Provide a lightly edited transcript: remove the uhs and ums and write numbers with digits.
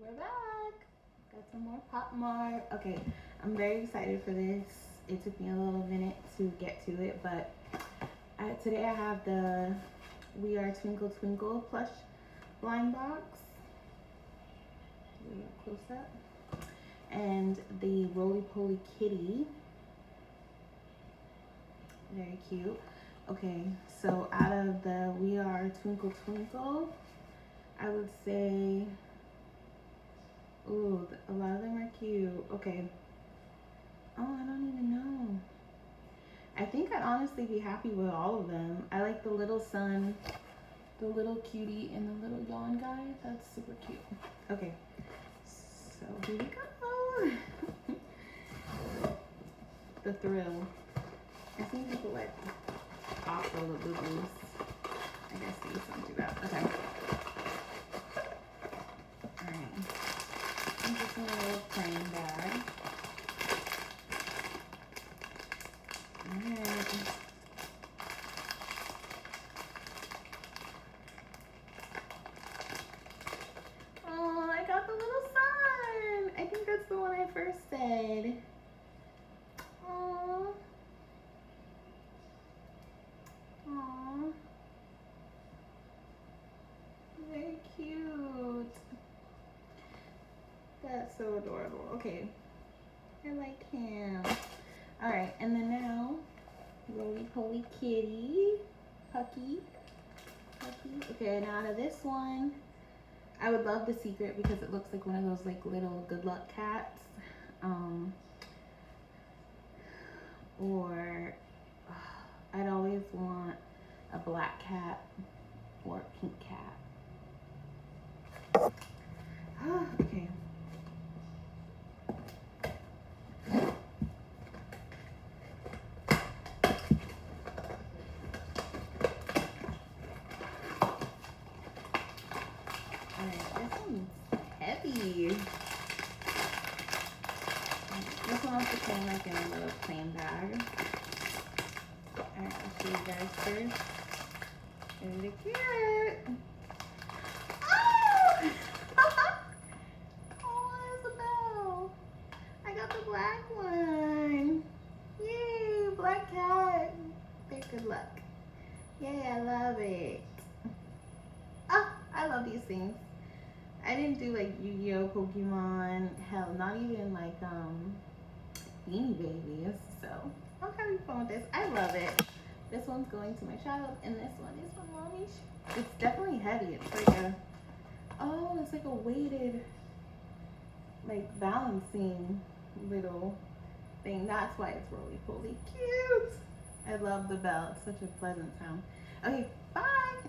We're back. Got some more Popmart. Okay, I'm very excited for this. It took me a little minute to get to it, but today I have the We Are Twinkle Twinkle plush BlindBox. A little close up. And the Roly Poly Kitty. Very cute. Okay, so out of the We Are Twinkle Twinkle, I would say, ooh, a lot of them are cute. Okay. Oh, I don't even know. I think I'd honestly be happy with all of them. I like the little sun, the little cutie, and the little yawn guy. That's super cute. Okay, so here we go. The thrill. I've seen people like pop the boo-boos. I guess these don't do that. Okay. Alright. I'm just in a little plain bag. Alright. Oh, I got the little sun. I think that's the one I first said. Oh. Aww. Very cute. That's so adorable. Okay. I like him. Alright, and then now, Roly Poly Kitty. Pucky. Okay, now out of this one, I would love the secret because it looks like one of those like little good luck cats. Or I'd always want a black cat or a pink cat. Okay. Alright, this one's heavy. This one also came like in a little plain bag. Alright, I'll show you guys first. Isn't it cute? Oh! Oh, Isabel! I got the black one. Yay, black cat. Very good luck. Yay, I love it. Oh, I love these things. I didn't do like Yu-Gi-Oh, Pokemon, hell, not even like Beanie Babies. So I'm having fun with this. I love it. This one's going to my child, and this one is for mommy. It's definitely heavy. It's like a, oh, it's like a weighted, like balancing little thing. That's why it's Roly Poly cute. I love the bell. It's such a pleasant sound. Okay, bye.